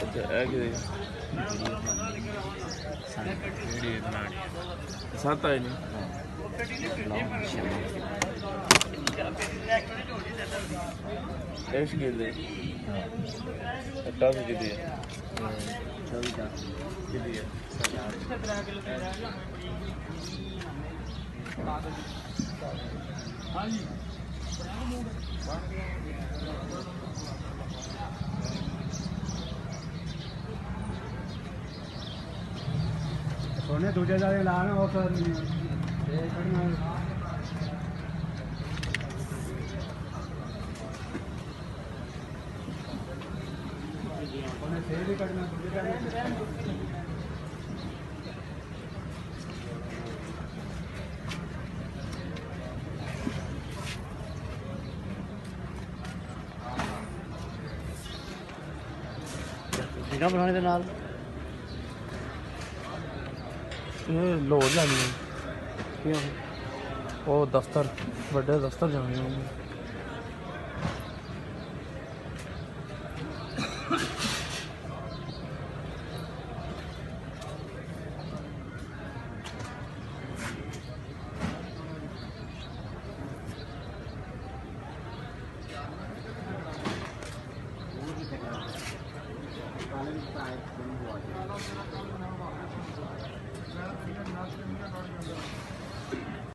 अच्छा है कि सात आए नहीं ऐश के लिए टॉस की दी है 24 की दी है हाँ जी सोने दूजे जाके लाना और सर सेल भी करना बनाने के नाल लोड़ जानी है वो दफ्तर बड़े दफ्तर जाने